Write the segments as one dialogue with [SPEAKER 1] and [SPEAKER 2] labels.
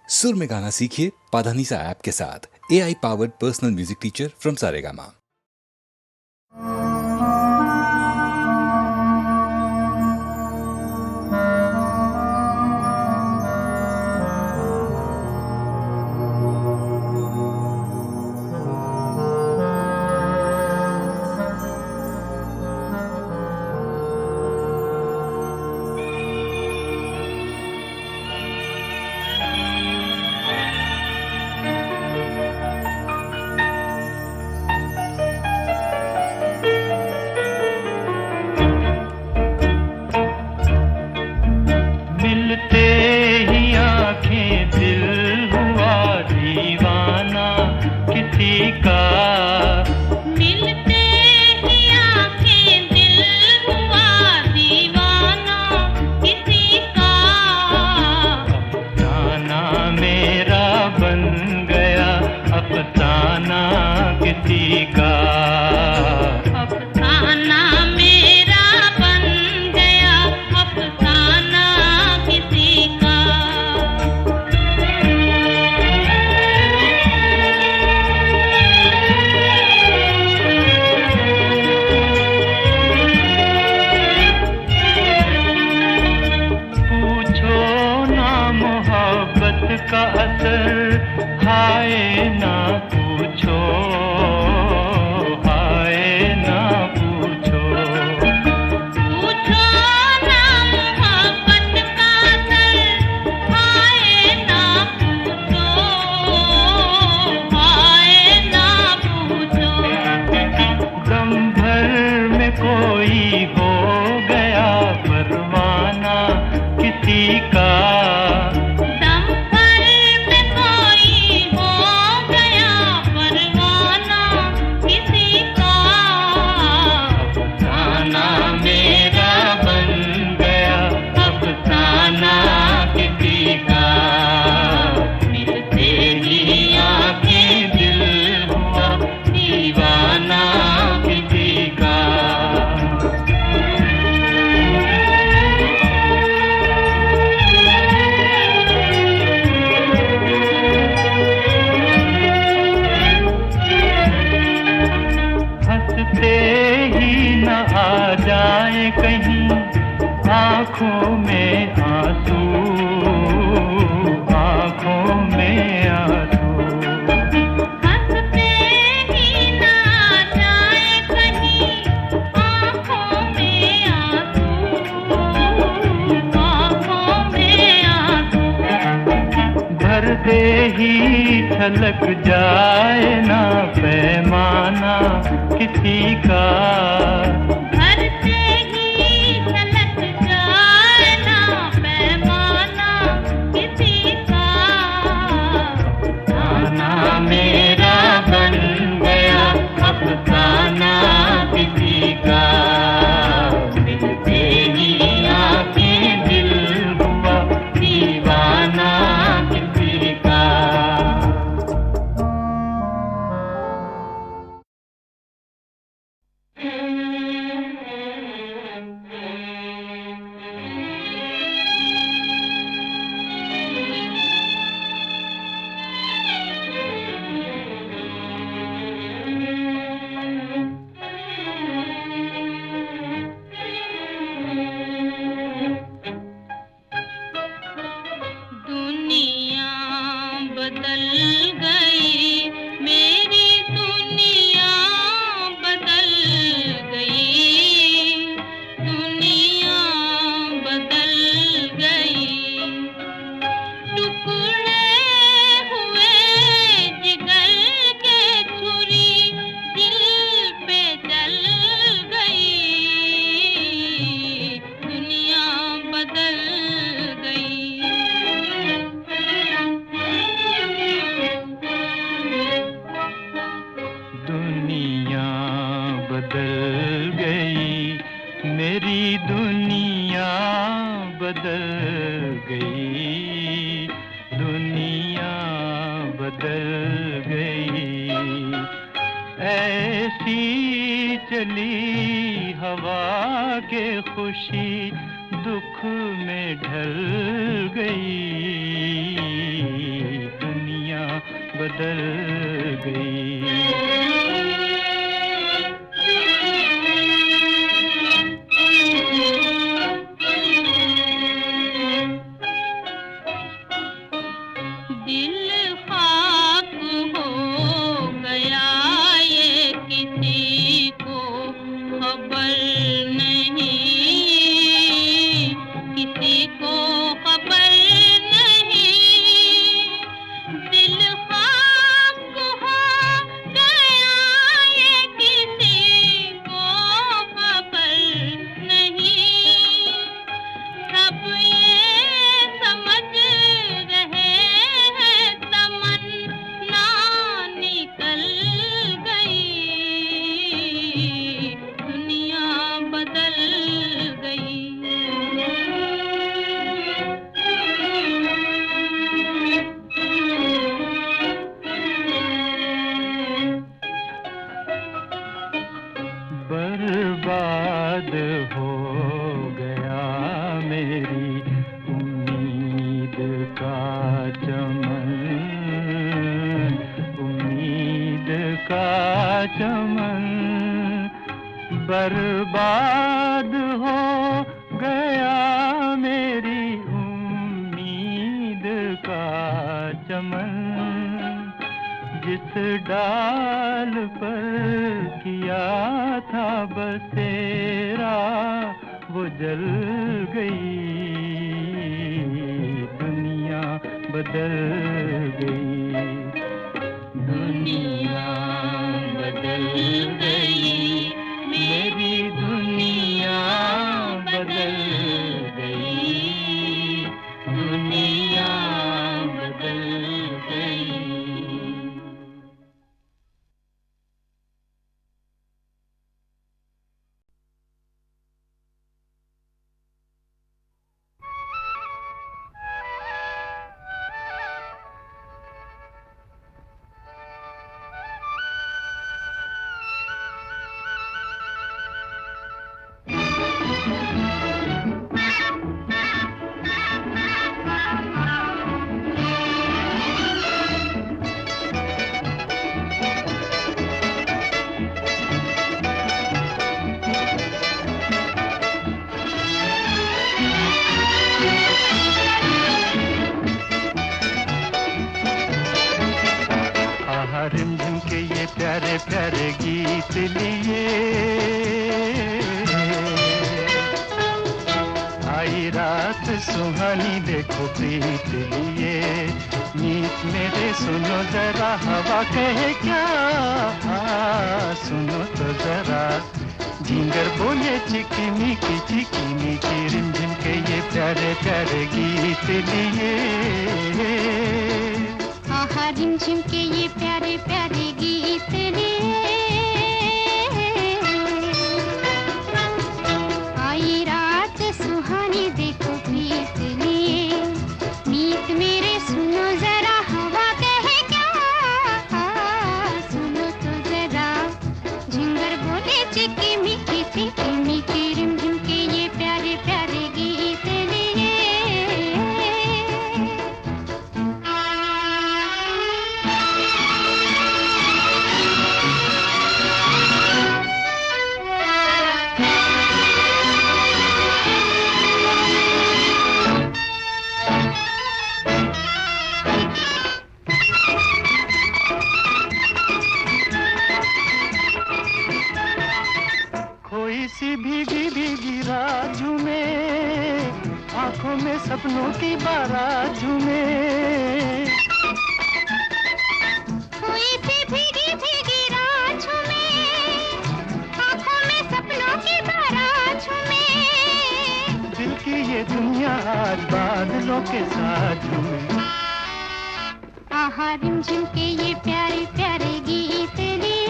[SPEAKER 1] सुर में गाना सीखिए पाधानीसा ऐप के साथ। AI powered personal music teacher from Saregama.
[SPEAKER 2] छलक जाए ना पैमाना किसी का,
[SPEAKER 3] घर से ही छलक जाए ना पैमाना किसी का।
[SPEAKER 2] अफसाना मेरा बन गया अफसाना किसी का, मिलते ही आके दिल हुआ दीवाना किसी का। ऐसी चली हवा के खुशी दुख में ढल गई। गई।
[SPEAKER 3] दिल खाक हो गया ये किसी को खबर नहीं, किसी को खबर नहीं। दिल खाक हो गया ये किसी को खबर नहीं। सब ये समझ रहे हैं तमन्ना निकल गई, दुनिया बदल गई।
[SPEAKER 2] बर्बाद हो गया मेरी उम्मीद का चमन, उम्मीद का चमन। बर्बाद हो गया मेरी उम्मीद का चमन। जिस डाल पर किया था बसेरा वो जल गई, दुनिया बदल गई, दुनिया बदल गई, मेरी दुनिया बदल गई, दुनिया बदल गई। रिमझिम के ये प्यारे प्यारे गीत लिए आई रात सुहानी देखो प्रीत लिए। मीत मेरे सुनो जरा हवा कहे क्या, सुनो तो जरा झिंगर बोले चिकी रिमझिम के ये प्यारे प्यारे गीत लिए।
[SPEAKER 3] आहा रिमझिम के ये प्यारे प्यारे गीत लिए आई रात सुहानी देखो प्रीत लिए। मीत मेरे सुनो जरा हवा कहे क्या, सुनो तो जरा झिंगर बोले चिकी मीठी रिमझिम के ये प्यारे प्यारे गीत लिए।
[SPEAKER 2] कोई सी भीगी भीगी रात झूमे, आंखों में सपनों की बारात झूमे।
[SPEAKER 3] कोई सी भीगी भीगी रात झूमे, आंखों में सपनों की बारात झूमे।
[SPEAKER 2] दिल की ये दुनिया आज बादलों के साथ झूमे।
[SPEAKER 3] आहा रिमझिम के ये प्यारे प्यारे गीत लिए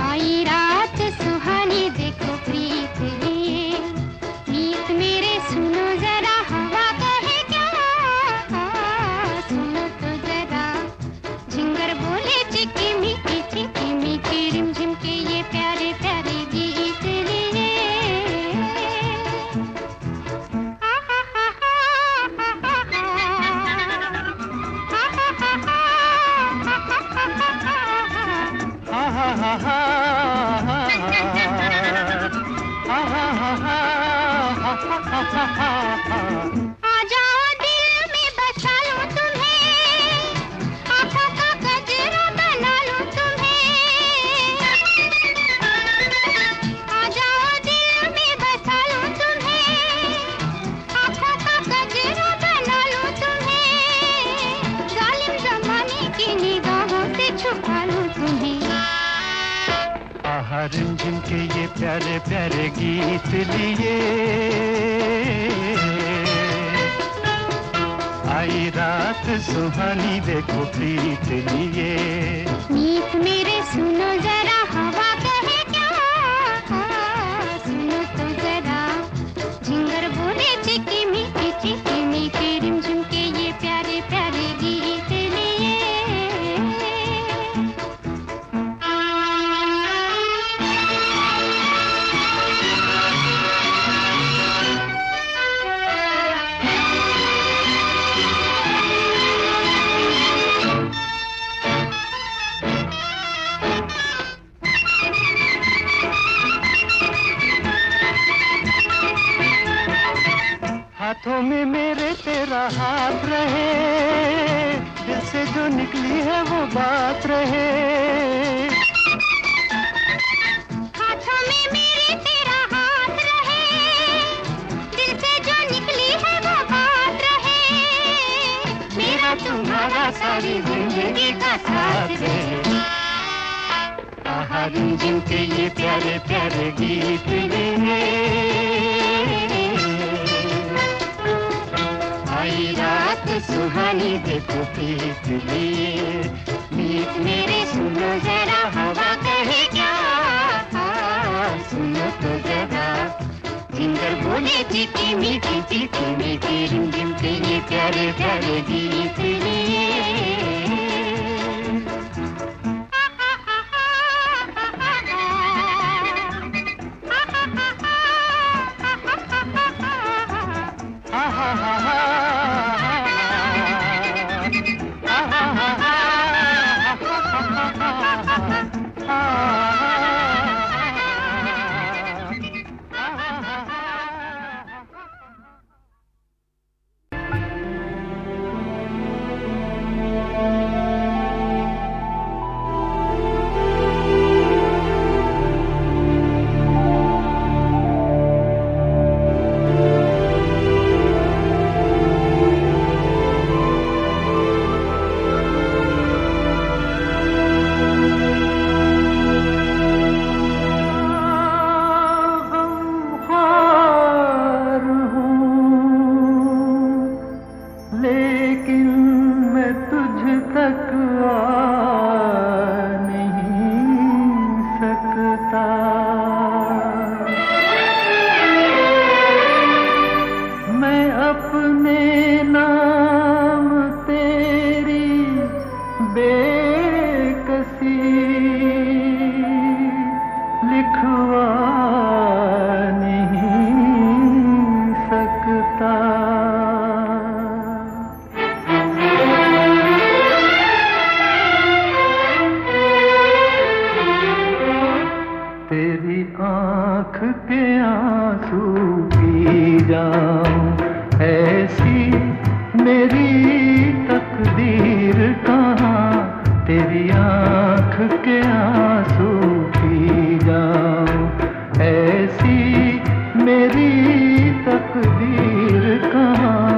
[SPEAKER 3] आई रात सुहानी देखो प्रीत लिए। मीत मेरे सुनो जरा हवा कहे क्या, सुनो तो जरा झिंगर बोले चिकी मीठी रिमझिम के ये प्यारे प्यारे गीत लिए। आ जाओ दिल में बसा लूं तुम्हें, आँखों का गजरा बना लूं तुम्हें। आ जाओ दिल में बसा लूं तुम्हें, आँखों का गजरा बना लूं तुम्हें। जालिम जमाने की निगाहों से छुपा लूं तुम्हें।
[SPEAKER 2] आहा रिमझिम के ये प्यारे प्यारे गीत लिए आई रात सुहानी देखो प्रीत लिए।
[SPEAKER 3] मीत मेरे सुनो जरा हवा कहे क्या, सुनो तो जरा झिंगर बोले चिकी मीठी रिमझिम के ये प्यारे प्यारे गीत लिए।
[SPEAKER 2] हाथों में मेरे तेरा हाथ रहे, दिल से जो निकली है वो बात रहे।
[SPEAKER 3] हाथों में मेरे तेरा हाथ रहे, दिल से जो निकली है वो बात रहे। मेरा तुम्हारा सारी जिंदगी का साथ रहे।
[SPEAKER 2] आहा रिमझिम के ये प्यारे प्यारे गीत लिए आई रात सुहानी देखो प्रीत लिए।
[SPEAKER 3] मीत मेरे सुनो जरा हवा कहे क्या,
[SPEAKER 2] सुनो तो जरा
[SPEAKER 3] झिंगर बोले चिकी मीठी रिमझिम के ये प्यारे प्यारे गीत लिए।
[SPEAKER 2] ऐसी मेरी तकदीर कहाँ।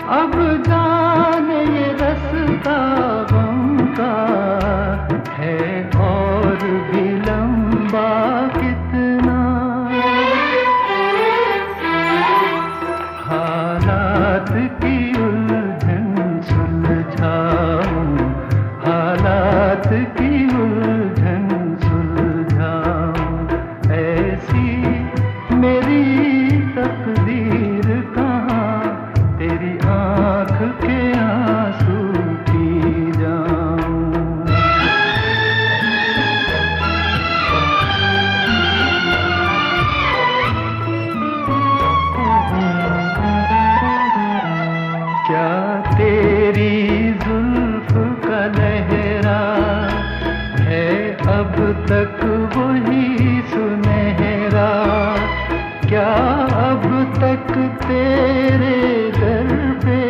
[SPEAKER 2] अब जाने ये रास्ता गम का है और भी लंबा कितना। हालात की उलझन सुलझाऊं, हालात की उलझन सुलझाऊं, ऐसी मेरी तकदीर कहाँ तेरी आँख के आंसू पी जाऊं। क्या तेरी जुल्फ का लहरा है अब तक वही सुनहरा, क्या अब तक तेरे दर पे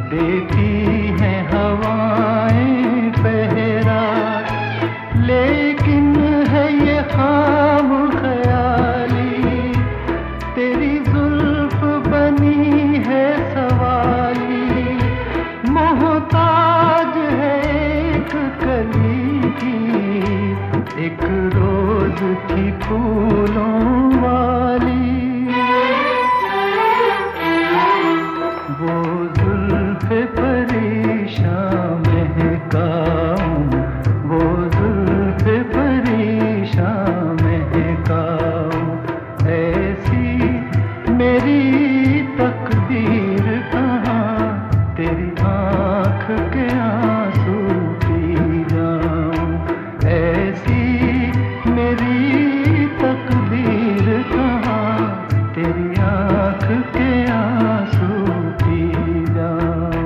[SPEAKER 2] देती हैं हवाएं पहरा। लेकिन है ये खाम ख्याली, तेरी जुल्फ बनी है सवाली, मोहताज है एक कली की, एक रोज की फूलों वाली। वो जुल्फ़े परेशान महकाऊं, वो जुल्फ़े परेशान महकाऊं, ऐसी मेरी तकदीर कहाँ तेरी आँख के आंसू पी जाऊं, ऐसी मेरी तकदीर कहाँ तेरी आँख के आंसू पी जाऊं।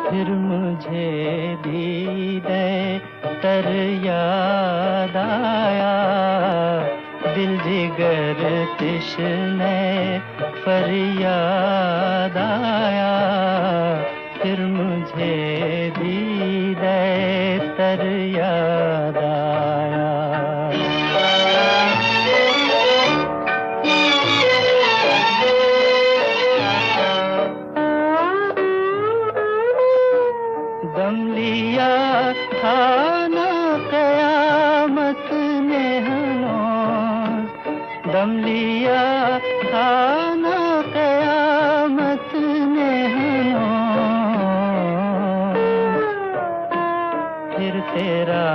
[SPEAKER 2] फिर मुझे दीदे तर याद आया, दिल जिगर तिश्ने फरियाद आया। फिर मुझे दीदे तर याद आया। दम लिया था ना क़यामत ने हनूज़, दम लिया था ना क़यामत ने हनूज़। फिर तेरा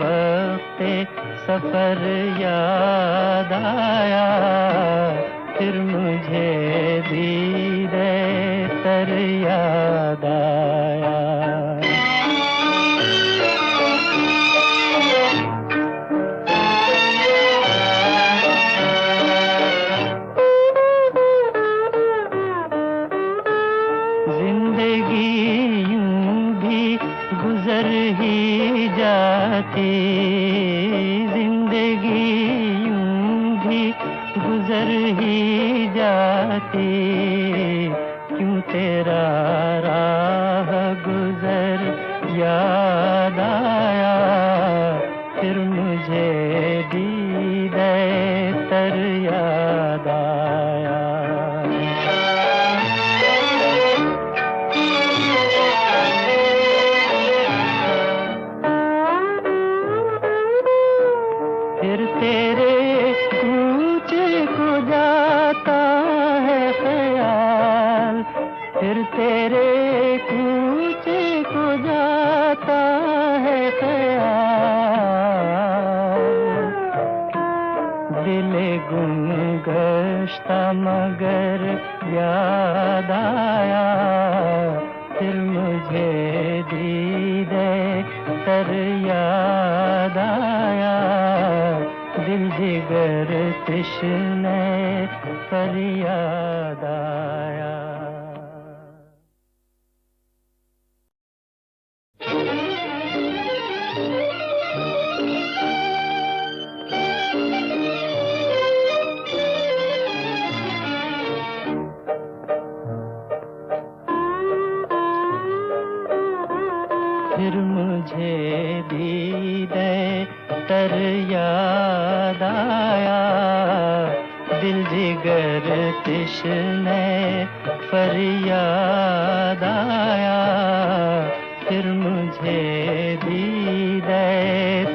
[SPEAKER 2] वक़्ते सफ़र याद आया, फिर मुझे दीदे तर याद आया। जिंदगी यूं भी गुजर ही जाती, जिंदगी यूं भी गुजर ही जाती, क्यों तेरा राह गुजर याद आया। फिर मुझे दीदे तर याद आया। फिर तेरे कूचे को जाता है ख्याल, फिर तेरे कूचे को जाता है ख्याल। दिले गुम गश्ता मगर याद आया, फिर मुझे दीदे तर याद आया। दिल जिगर तिश्ने फरियाद आया। फिर मुझे दीदे तर याद आया, दिल जिगर तिश्ने फरियाद आया, फिर मुझे दीदे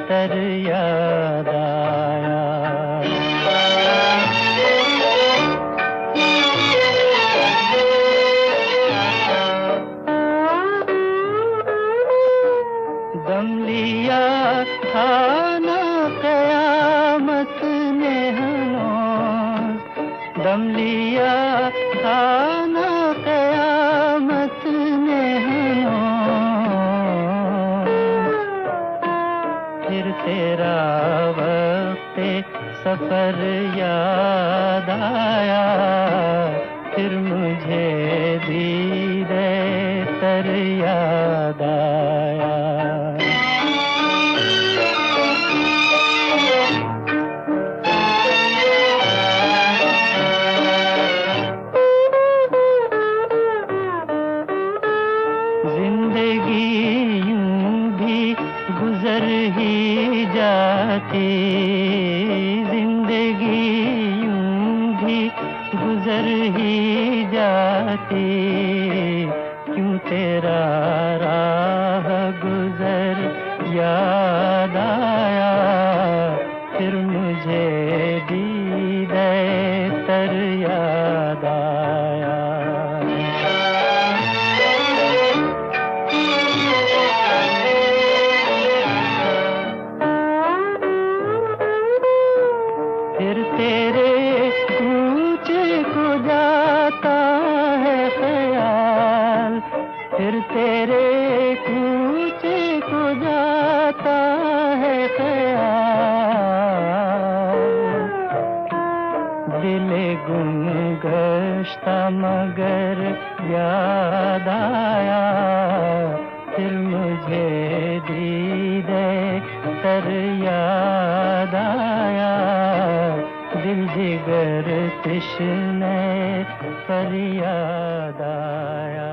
[SPEAKER 2] तर याद आया। दम लिया था ना क़यामत ने हनूज़, दम लिया था ना क़यामत ने हनूज़, फिर तेरा वक़्ते सफ़र याद आया, फिर मुझे दीदे तर याद आया। जिंदगी यूं भी गुजर ही जाती, जिंदगी यूं भी गुजर ही जाती, क्यों तेरा राह गुजर याद आया, फिर मुझे दीदे तर याद आया। फिर तेरे कूचे को जाता है ख्याल, फिर तेरे कूचे को जाता है ख्याल, दिले गुम गश्ता मगर याद आया, फिर मुझे दीदे तर याद आया, दिल जिगर तिश्ने फरियाद आया।